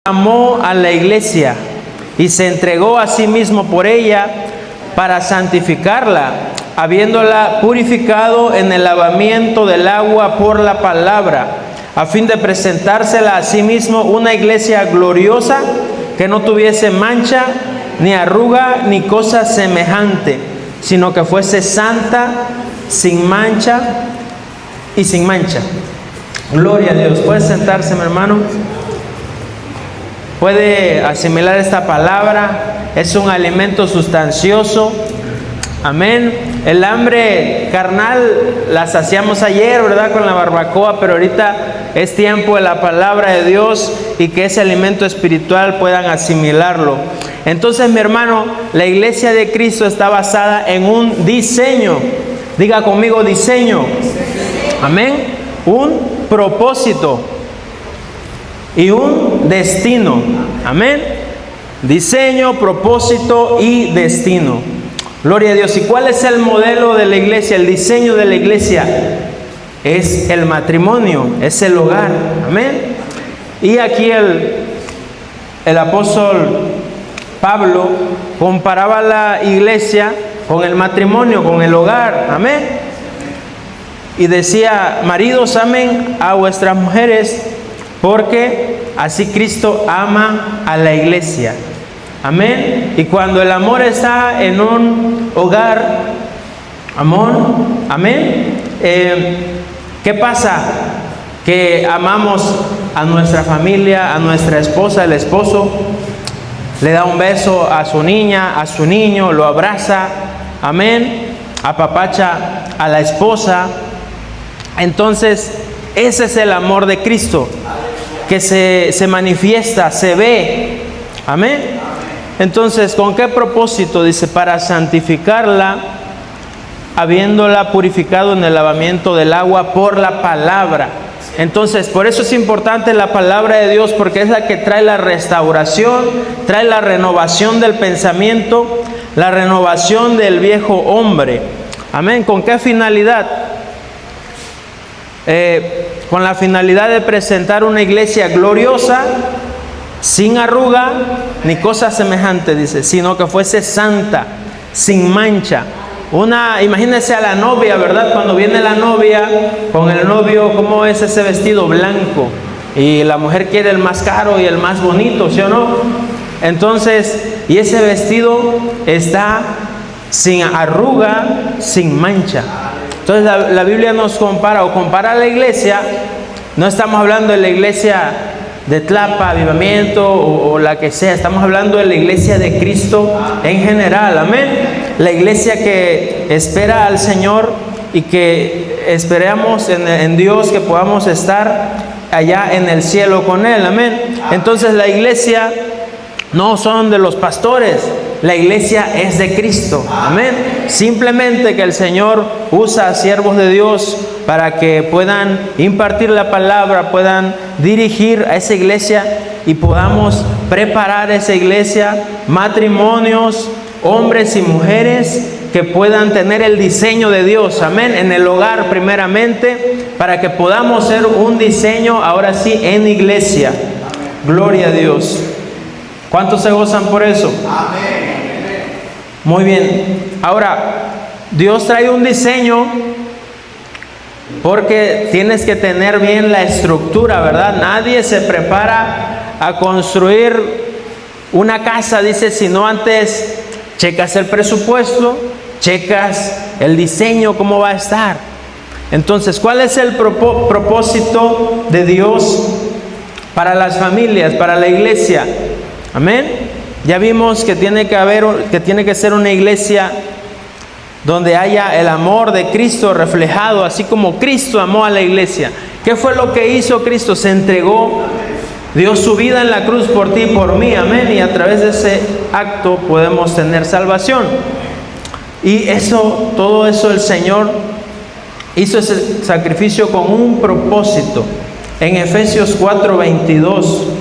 amó a la iglesia y se entregó a sí mismo por ella para santificarla, habiéndola purificado en el lavamiento del agua por la palabra, a fin de presentársela a sí mismo una iglesia gloriosa, que no tuviese mancha, ni arruga, ni cosa semejante, sino que fuese santa, sin mancha y sin mancha. Gloria a Dios. ¿Puede sentarse, mi hermano? Puede asimilar esta palabra. Es un alimento sustancioso. Amén. El hambre carnal la saciamos ayer, ¿verdad? Con la barbacoa, pero ahorita es tiempo de la palabra de Dios y que ese alimento espiritual puedan asimilarlo. Entonces, mi hermano, la iglesia de Cristo está basada en un diseño. Diga conmigo, diseño. Amén. Un propósito y un destino. Amén. Diseño, propósito y destino. Gloria a Dios. ¿Y cuál es el modelo de la iglesia? El diseño de la iglesia es el matrimonio, es el hogar. Amén. Y aquí el apóstol Pablo comparaba la iglesia con el matrimonio, con el hogar. Amén. Y decía: maridos, amen a vuestras mujeres, porque así Cristo ama a la iglesia. Amén. Y cuando el amor está en un hogar, amén, ¿qué pasa? Que amamos a nuestra familia, a nuestra esposa, el esposo le da un beso a su niña, a su niño, lo abraza, amén, apapacha a la esposa. Entonces, ese es el amor de Cristo, que se manifiesta, se ve. Amén. Entonces, ¿con qué propósito? Dice: para santificarla, habiéndola purificado en el lavamiento del agua por la palabra. Entonces, por eso es importante la palabra de Dios, porque es la que trae la restauración, trae la renovación del pensamiento, la renovación del viejo hombre. Amén. ¿Con qué finalidad? Con la finalidad de presentar una iglesia gloriosa, sin arruga ni cosa semejante, dice, sino que fuese santa, sin mancha. Imagínense a la novia, ¿verdad? Cuando viene la novia con el novio, ¿cómo es ese vestido blanco? Y la mujer quiere el más caro y el más bonito, ¿sí o no? Entonces, y ese vestido está sin arruga, sin mancha. Entonces la Biblia nos compara a la iglesia. No estamos hablando de la iglesia de Tlapa, Avivamiento o la que sea. Estamos hablando de la iglesia de Cristo en general. Amén. La iglesia que espera al Señor y que esperamos en Dios que podamos estar allá en el cielo con Él. Amén. Entonces la iglesia no son de los pastores. La iglesia es de Cristo. Amén. Simplemente que el Señor usa a siervos de Dios para que puedan impartir la palabra, puedan dirigir a esa iglesia y podamos preparar esa iglesia, matrimonios, hombres y mujeres que puedan tener el diseño de Dios. Amén. En el hogar primeramente, para que podamos ser un diseño ahora sí en iglesia. Gloria a Dios. ¿Cuántos se gozan por eso? Amén. Muy bien. Ahora, Dios trae un diseño porque tienes que tener bien la estructura, ¿verdad? Nadie se prepara a construir una casa, dice, si no antes checas el presupuesto, checas el diseño, cómo va a estar. Entonces, ¿cuál es el propósito de Dios para las familias, para la iglesia? Amén. Ya vimos que tiene que ser una iglesia donde haya el amor de Cristo reflejado, así como Cristo amó a la iglesia. ¿Qué fue lo que hizo Cristo? Se entregó, dio su vida en la cruz por ti y por mí. Amén. Y a través de ese acto podemos tener salvación. Y todo eso el Señor hizo ese sacrificio con un propósito. En Efesios 4:22,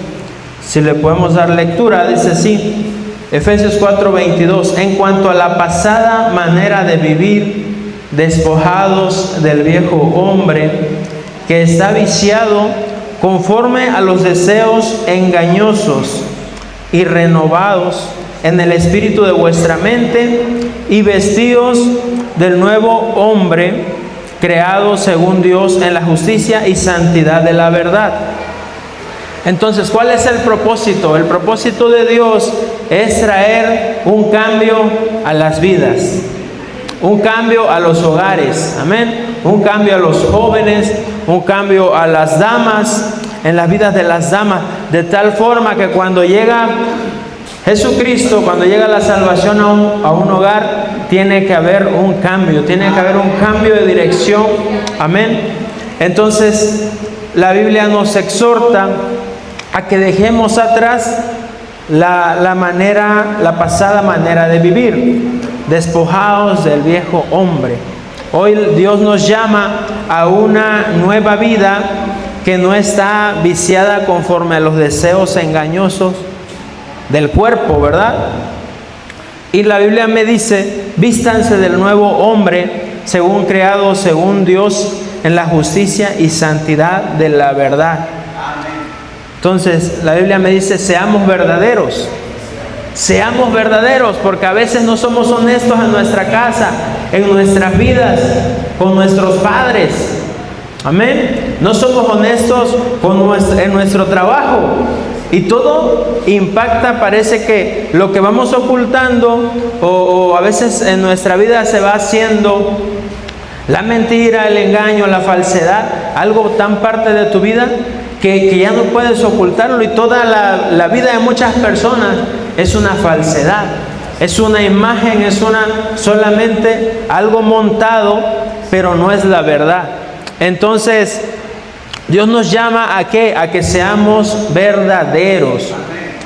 si le podemos dar lectura, dice así, Efesios 4:22: en cuanto a la pasada manera de vivir, despojados del viejo hombre que está viciado conforme a los deseos engañosos y renovados en el espíritu de vuestra mente y vestidos del nuevo hombre, creado según Dios en la justicia y santidad de la verdad. Entonces, ¿cuál es el propósito? El propósito de Dios es traer un cambio a las vidas, un cambio a los hogares, amén, un cambio a los jóvenes, un cambio a las damas, en las vidas de las damas, de tal forma que cuando llega Jesucristo, cuando llega la salvación a un hogar, tiene que haber un cambio, tiene que haber un cambio de dirección, amén. Entonces, la Biblia nos exhorta a que dejemos atrás la pasada manera de vivir, despojados del viejo hombre. Hoy Dios nos llama a una nueva vida que no está viciada conforme a los deseos engañosos del cuerpo, ¿verdad? Y la Biblia me dice, vístanse del nuevo hombre, creado según Dios en la justicia y santidad de la verdad. Entonces, la Biblia me dice, seamos verdaderos, porque a veces no somos honestos en nuestra casa, en nuestras vidas, con nuestros padres. Amén. No somos honestos en nuestro trabajo. Y todo impacta, parece que lo que vamos ocultando o a veces en nuestra vida se va haciendo la mentira, el engaño, la falsedad, algo tan parte de tu vida que ya no puedes ocultarlo, y toda la vida de muchas personas es una falsedad, es una imagen, es solamente algo montado, pero no es la verdad. Entonces, Dios nos llama ¿a qué? A que seamos verdaderos.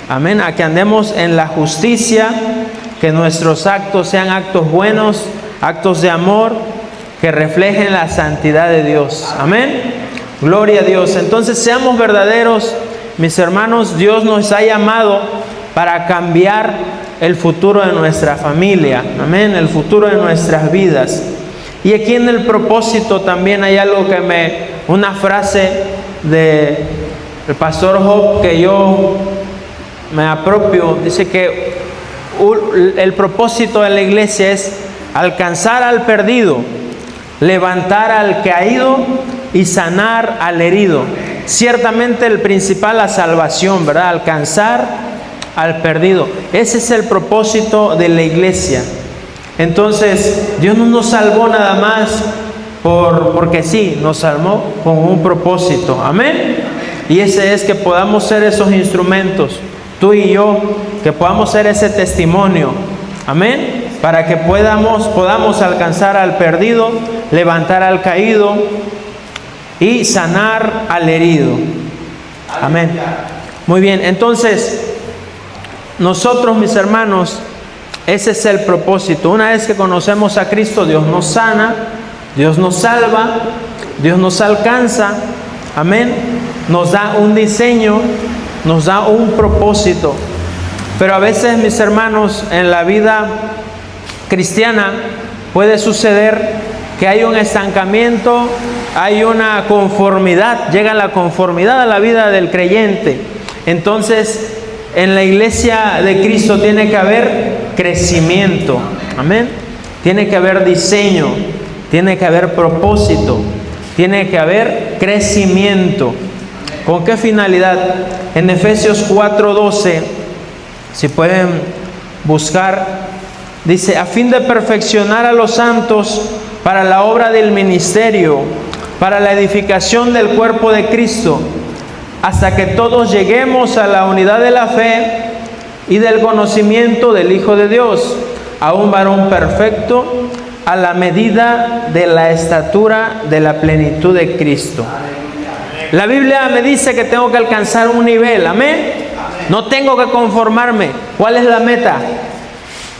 Amén. A que andemos en la justicia, que nuestros actos sean actos buenos, actos de amor, que reflejen la santidad de Dios. Amén. Gloria a Dios. Entonces, seamos verdaderos, mis hermanos. Dios nos ha llamado para cambiar el futuro de nuestra familia. Amén. El futuro de nuestras vidas. Y aquí en el propósito también hay algo una frase del pastor Job que yo me apropio. Dice que el propósito de la iglesia es alcanzar al perdido, levantar al caído y sanar al herido. Ciertamente el principal, la salvación, ¿verdad? Alcanzar al perdido. Ese es el propósito de la iglesia. Entonces, Dios no nos salvó nada más porque sí, nos salvó con un propósito. Amén. Y ese es que podamos ser esos instrumentos, tú y yo, que podamos ser ese testimonio. Amén. Para que podamos alcanzar al perdido, levantar al caído y sanar al herido. Amén. Muy bien, entonces nosotros, mis hermanos, ese es el propósito. Una vez que conocemos a Cristo, Dios nos sana, Dios nos salva, Dios nos alcanza. Amén. Nos da un diseño, nos da un propósito. Pero a veces, mis hermanos, en la vida cristiana puede suceder que hay un estancamiento, hay una conformidad, llega la conformidad a la vida del creyente. Entonces, en la iglesia de Cristo tiene que haber crecimiento. Amén. Tiene que haber diseño, tiene que haber propósito, tiene que haber crecimiento. ¿Con qué finalidad? En Efesios 4:12, si pueden buscar, dice, a fin de perfeccionar a los santos para la obra del ministerio, para la edificación del cuerpo de Cristo, hasta que todos lleguemos a la unidad de la fe y del conocimiento del Hijo de Dios, a un varón perfecto, a la medida de la estatura de la plenitud de Cristo. La Biblia me dice que tengo que alcanzar un nivel. Amén. No tengo que conformarme. ¿Cuál es la meta?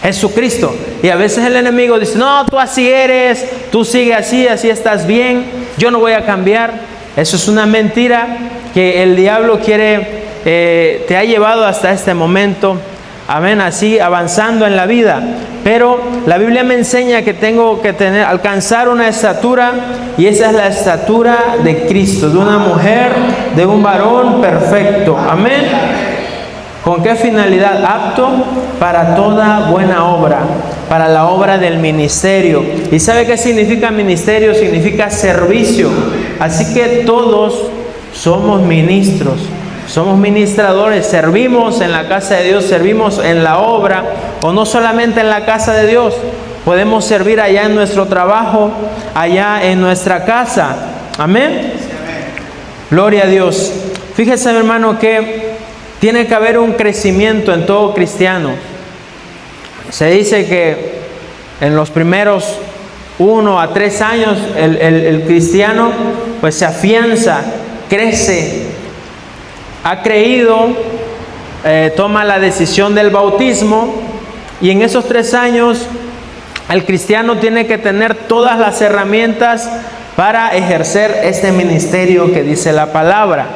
Jesucristo. Y a veces el enemigo dice, no, tú así eres, tú sigue así estás bien, yo no voy a cambiar. Eso es una mentira que el diablo te ha llevado hasta este momento Amén, así avanzando en la vida. Pero la Biblia me enseña que tengo que alcanzar una estatura, y esa es la estatura de Cristo, de una mujer, de un varón perfecto. Amén. ¿Con qué finalidad? Apto para toda buena obra, para la obra del ministerio. ¿Y sabe qué significa ministerio? Significa servicio. Así que todos somos ministros. Somos ministradores, servimos en la casa de Dios, servimos en la obra, o no solamente en la casa de Dios, podemos servir allá en nuestro trabajo, allá en nuestra casa. Amén. Gloria a Dios. Fíjese, mi hermano, que tiene que haber un crecimiento en todo cristiano. Se dice que en los primeros 1 a 3 años el cristiano pues se afianza, crece, ha creído, toma la decisión del bautismo, y en esos 3 años el cristiano tiene que tener todas las herramientas para ejercer este ministerio que dice la palabra.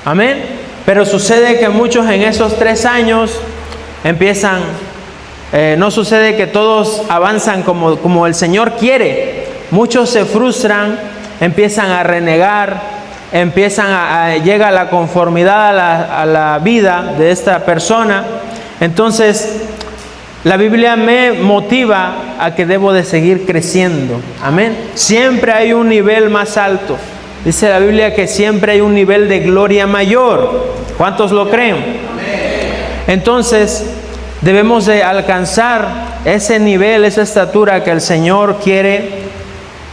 Amén. Pero sucede que muchos en esos 3 años empiezan, no sucede que todos avanzan como el Señor quiere. Muchos se frustran, empiezan a renegar, llega la conformidad a la vida de esta persona. Entonces la Biblia me motiva a que debo de seguir creciendo. Amén. Siempre hay un nivel más alto. Dice la Biblia que siempre hay un nivel de gloria mayor. ¿Cuántos lo creen? Entonces debemos de alcanzar ese nivel, esa estatura que el Señor quiere,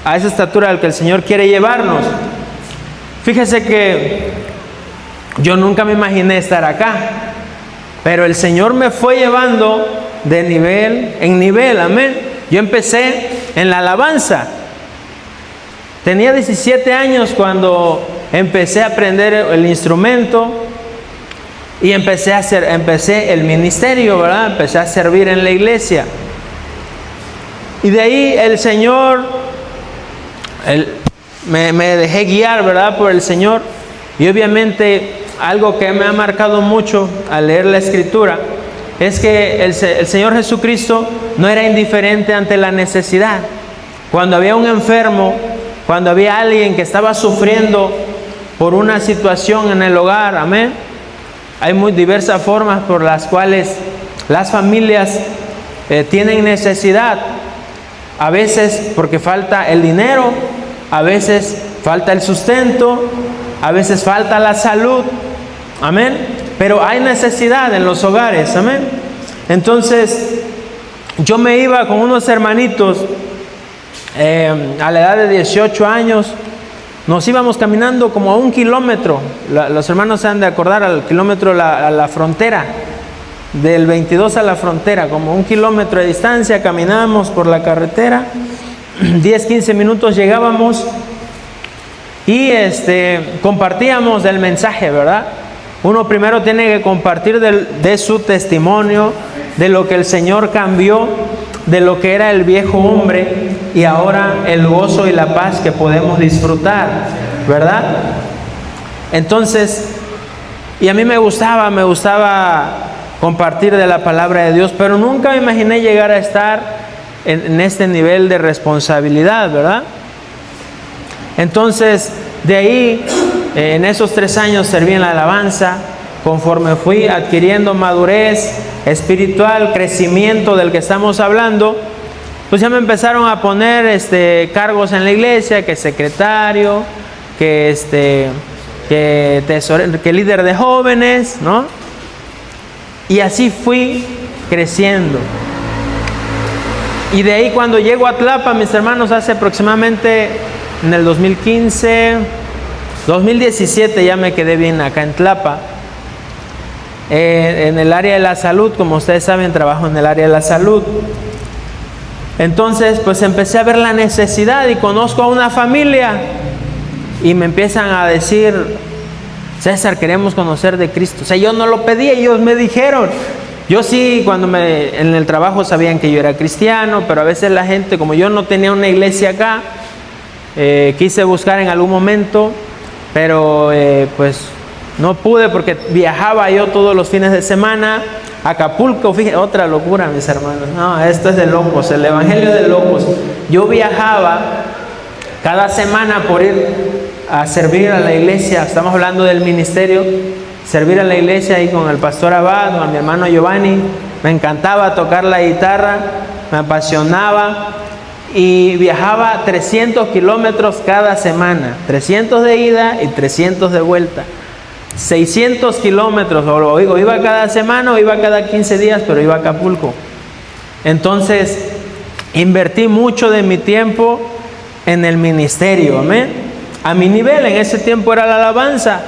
a esa estatura al que el Señor quiere llevarnos. Fíjese que yo nunca me imaginé estar acá, pero el Señor me fue llevando de nivel en nivel. Amén. Yo empecé en la alabanza. Tenía 17 años cuando empecé a aprender el instrumento y empecé el ministerio, ¿verdad? Empecé a servir en la iglesia. Y de ahí el Señor, me dejé guiar, ¿verdad?, por el Señor. Y obviamente algo que me ha marcado mucho al leer la Escritura es que el Señor Jesucristo no era indiferente ante la necesidad. Cuando había un enfermo, cuando había alguien que estaba sufriendo por una situación en el hogar, amén. Hay muy diversas formas por las cuales las familias tienen necesidad. A veces porque falta el dinero, a veces falta el sustento, a veces falta la salud, amén. Pero hay necesidad en los hogares, amén. Entonces yo me iba con unos hermanitos a la edad de 18 años. Nos íbamos caminando como a 1 kilómetro. Los hermanos se han de acordar, al kilómetro a la frontera, del 22 a la frontera, como 1 kilómetro de distancia. Caminábamos por la carretera, 10-15 minutos llegábamos y compartíamos del mensaje, ¿verdad? Uno primero tiene que compartir de su testimonio, de lo que el Señor cambió, de lo que era el viejo hombre, y ahora el gozo y la paz que podemos disfrutar, ¿verdad? Entonces, y a mí me gustaba compartir de la palabra de Dios, pero nunca me imaginé llegar a estar en este nivel de responsabilidad, ¿verdad? Entonces, de ahí, en esos 3 años serví en la alabanza. Conforme fui adquiriendo madurez espiritual, crecimiento del que estamos hablando, pues ya me empezaron a poner cargos en la iglesia, que secretario, que tesorero, que líder de jóvenes, ¿no? Y así fui creciendo. Y de ahí, cuando llego a Tlapa, mis hermanos, hace aproximadamente en el 2017 ya me quedé bien acá en Tlapa. En el área de la salud, como ustedes saben, trabajo en el área de la salud. Entonces, pues empecé a ver la necesidad y conozco a una familia y me empiezan a decir: César, queremos conocer de Cristo. O sea, yo no lo pedí, ellos me dijeron. Yo sí, en el trabajo sabían que yo era cristiano, pero a veces la gente, como yo no tenía una iglesia acá, quise buscar en algún momento, pero pues No pude porque viajaba yo todos los fines de semana. Acapulco, fíjense, otra locura, mis hermanos. No, esto es de locos, el evangelio de locos. Yo viajaba cada semana por ir a servir a la iglesia. Estamos hablando del ministerio, servir a la iglesia ahí con el pastor Abad, con mi hermano Giovanni. Me encantaba tocar la guitarra, me apasionaba y viajaba 300 kilómetros cada semana, 300 de ida y 300 de vuelta. 600 kilómetros, o iba cada semana o iba cada 15 días, pero iba a Acapulco. Entonces, invertí mucho de mi tiempo en el ministerio, amén. A mi nivel, en ese tiempo era la alabanza,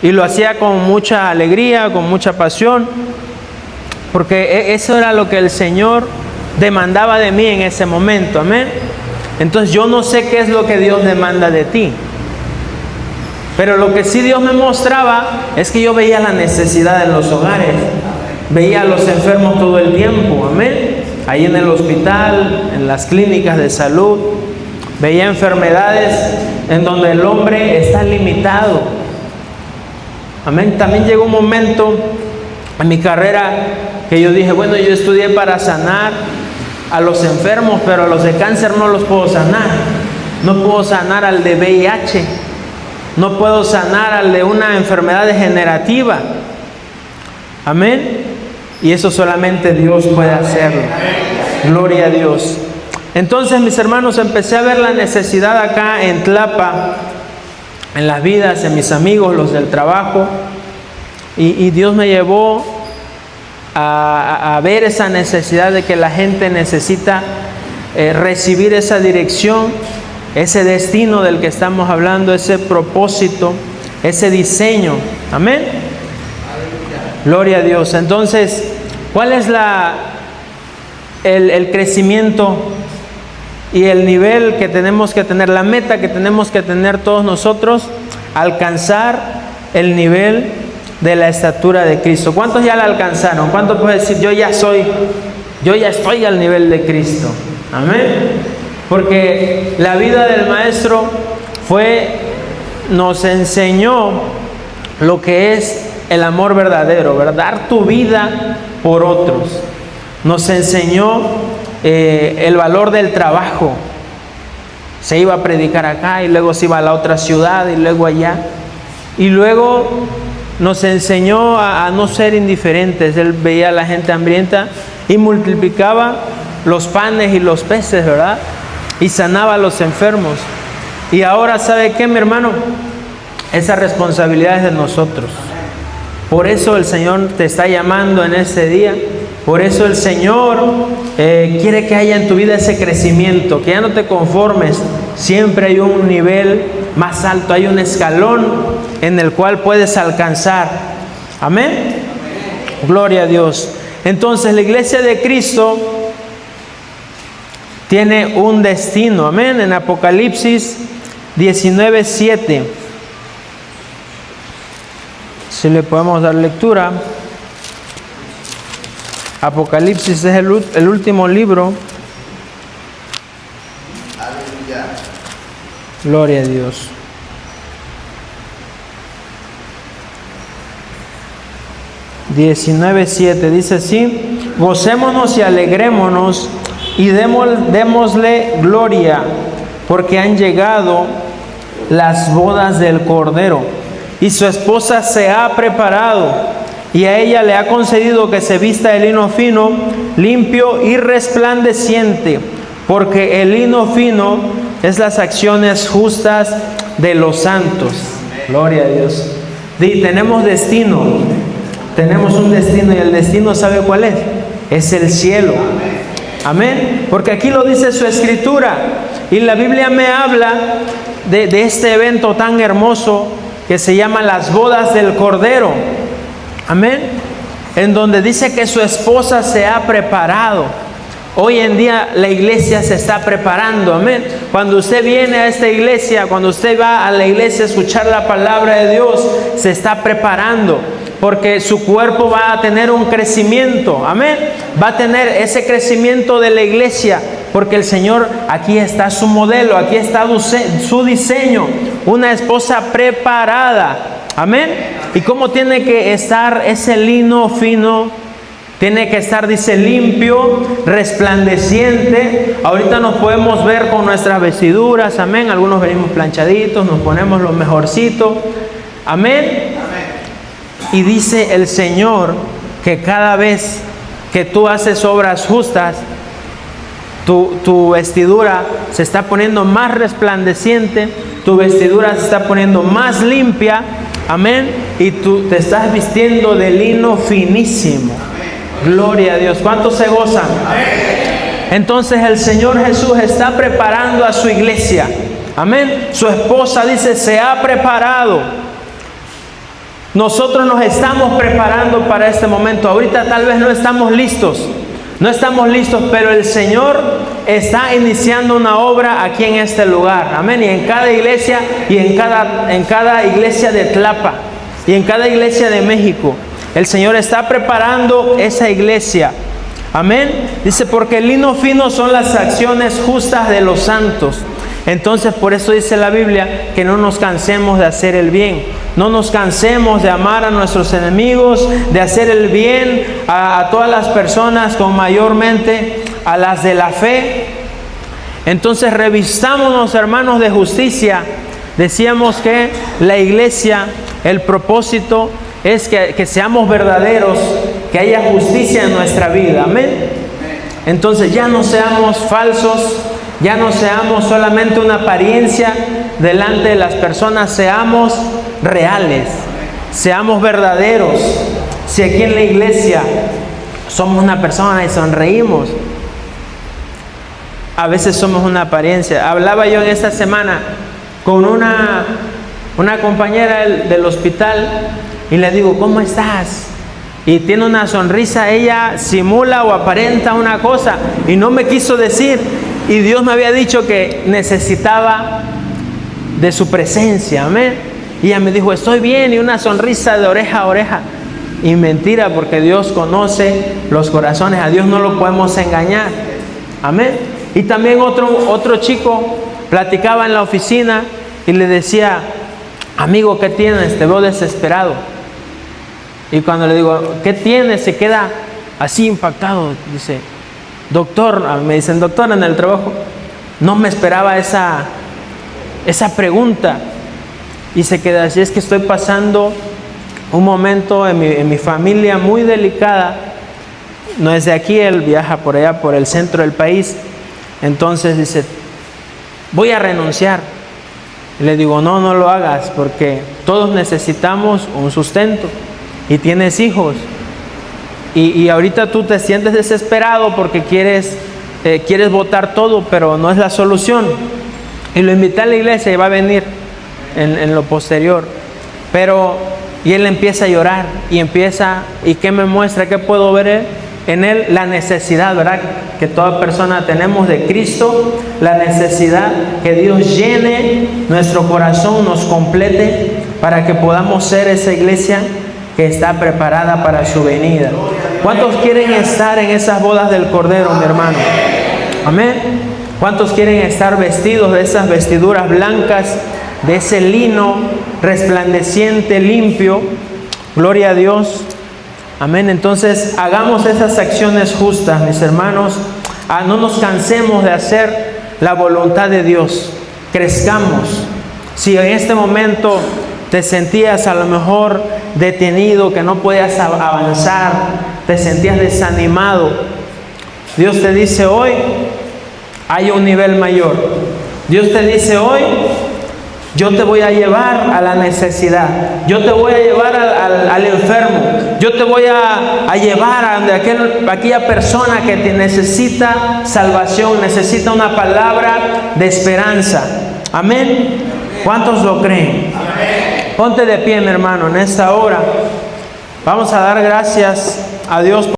y lo hacía con mucha alegría, con mucha pasión, porque eso era lo que el Señor demandaba de mí en ese momento, amén. Entonces, yo no sé qué es lo que Dios demanda de ti. Pero lo que sí Dios me mostraba es que yo veía la necesidad en los hogares, veía a los enfermos todo el tiempo, amén. Ahí en el hospital, en las clínicas de salud, veía enfermedades en donde el hombre está limitado, amén. También llegó un momento en mi carrera que yo dije, bueno, yo estudié para sanar a los enfermos, pero a los de cáncer no los puedo sanar. No puedo sanar al de VIH. No puedo sanar al de una enfermedad degenerativa. Amén. Y eso solamente Dios puede hacerlo. Gloria a Dios. Entonces, mis hermanos, empecé a ver la necesidad acá en Tlapa, en las vidas de mis amigos, los del trabajo. Y Dios me llevó a ver esa necesidad de que la gente necesita recibir esa dirección, ese destino del que estamos hablando, ese propósito, ese diseño. Amén. Gloria a Dios. Entonces, ¿cuál es el crecimiento y el nivel que tenemos que tener? La meta que tenemos que tener todos nosotros: alcanzar el nivel de la estatura de Cristo. ¿Cuántos ya la alcanzaron? ¿Cuántos pueden decir, yo ya estoy al nivel de Cristo? Amén. Porque la vida del Maestro nos enseñó lo que es el amor verdadero, ¿verdad? Dar tu vida por otros. Nos enseñó el valor del trabajo. Se iba a predicar acá y luego se iba a la otra ciudad y luego allá. Y luego nos enseñó a no ser indiferentes. Él veía a la gente hambrienta y multiplicaba los panes y los peces, ¿verdad? Y sanaba a los enfermos. Y ahora, ¿sabe qué, mi hermano? Esa responsabilidad es de nosotros. Por eso el Señor te está llamando en este día. Por eso el Señor quiere que haya en tu vida ese crecimiento, que ya no te conformes. Siempre hay un nivel más alto, hay un escalón en el cual puedes alcanzar. Amén. Gloria a Dios. Entonces, la iglesia de Cristo tiene un destino. Amén. En Apocalipsis 19:7. Si le podemos dar lectura. Apocalipsis es el último libro. Aleluya. Gloria a Dios. Dice así: gocémonos y alegrémonos y démosle gloria, porque han llegado las bodas del Cordero, y su esposa se ha preparado, y a ella le ha concedido que se vista de lino fino, limpio y resplandeciente, porque el lino fino es las acciones justas de los santos. Gloria a Dios. Tenemos destino, tenemos un destino, y el destino, ¿sabe cuál es? Es el cielo. Amén. Porque aquí lo dice su escritura, y la Biblia me habla de este evento tan hermoso que se llama las bodas del Cordero. Amén. En donde dice que su esposa se ha preparado. Hoy en día la iglesia se está preparando. Amén. Cuando usted viene a esta iglesia, cuando usted va a la iglesia a escuchar la palabra de Dios, se está preparando, porque su cuerpo va a tener un crecimiento. Amén. Va a tener ese crecimiento de la iglesia, porque el Señor, aquí está su modelo, aquí está su diseño, una esposa preparada. Amén. ¿Y cómo tiene que estar ese lino fino? Tiene que estar, dice, limpio, resplandeciente. Ahorita nos podemos ver con nuestras vestiduras, amén. Algunos venimos planchaditos, nos ponemos lo mejorcito, amén. Y dice el Señor que cada vez que tú haces obras justas, tu vestidura se está poniendo más resplandeciente, tu vestidura se está poniendo más limpia, amén. Y tú te estás vistiendo de lino finísimo. Gloria a Dios. ¿Cuántos se gozan? Entonces el Señor Jesús está preparando a su iglesia. Amén. Su esposa dice, se ha preparado. Nosotros nos estamos preparando para este momento. Ahorita tal vez no estamos listos. No estamos listos, pero el Señor está iniciando una obra aquí en este lugar. Amén. Y en cada iglesia, y en cada iglesia de Tlapa, y en cada iglesia de México. El Señor está preparando esa iglesia. Amén. Dice, porque el lino fino son las acciones justas de los santos. Entonces, por eso dice la Biblia que no nos cansemos de hacer el bien. No nos cansemos de amar a nuestros enemigos, de hacer el bien a todas las personas, con mayormente a las de la fe. Entonces, revistámonos, hermanos, de justicia. Decíamos que la iglesia, el propósito es que seamos verdaderos, que haya justicia en nuestra vida. Amén. Entonces ya no seamos falsos, ya no seamos solamente una apariencia delante de las personas, seamos reales, seamos verdaderos. Si aquí en la iglesia somos una persona y sonreímos, a veces somos una apariencia. Hablaba yo en esta semana con una compañera del hospital y le digo, ¿cómo estás? Y tiene una sonrisa, ella simula o aparenta una cosa y no me quiso decir. Y Dios me había dicho que necesitaba de su presencia, amén. Y ella me dijo, estoy bien, y una sonrisa de oreja a oreja. Y mentira, porque Dios conoce los corazones, a Dios no lo podemos engañar, amén. Y también otro chico platicaba en la oficina y le decía, amigo, ¿qué tienes? Te veo desesperado. Y cuando le digo, ¿qué tienes? Se queda así impactado. Dice, doctor, me dicen doctor en el trabajo, no me esperaba esa pregunta. Y se queda así, es que estoy pasando un momento en mi familia muy delicada. No es de aquí, él viaja por allá, por el centro del país. Entonces dice, voy a renunciar. Y le digo, no lo hagas, porque todos necesitamos un sustento. Y tienes hijos. Y ahorita tú te sientes desesperado porque quieres botar todo, pero no es la solución. Y lo invité a la iglesia y va a venir en lo posterior. Y él empieza a llorar y ¿qué me muestra? ¿Qué puedo ver en él? La necesidad, ¿verdad? Que toda persona tenemos de Cristo, la necesidad que Dios llene nuestro corazón, nos complete para que podamos ser esa iglesia que está preparada para su venida. ¿Cuántos quieren estar en esas bodas del Cordero, mi hermano? Amén. ¿Cuántos quieren estar vestidos de esas vestiduras blancas, de ese lino resplandeciente, limpio? Gloria a Dios. Amén. Entonces, hagamos esas acciones justas, mis hermanos. No nos cansemos de hacer la voluntad de Dios. Crezcamos. Si en este momento te sentías a lo mejor detenido, que no podías avanzar, te sentías desanimado, Dios te dice hoy, hay un nivel mayor. Dios te dice hoy, yo te voy a llevar a la necesidad, yo te voy a llevar al enfermo, yo te voy a llevar a aquella persona que te necesita salvación, necesita una palabra de esperanza. Amén. ¿Cuántos lo creen? Ponte de pie, mi hermano, en esta hora. Vamos a dar gracias a Dios.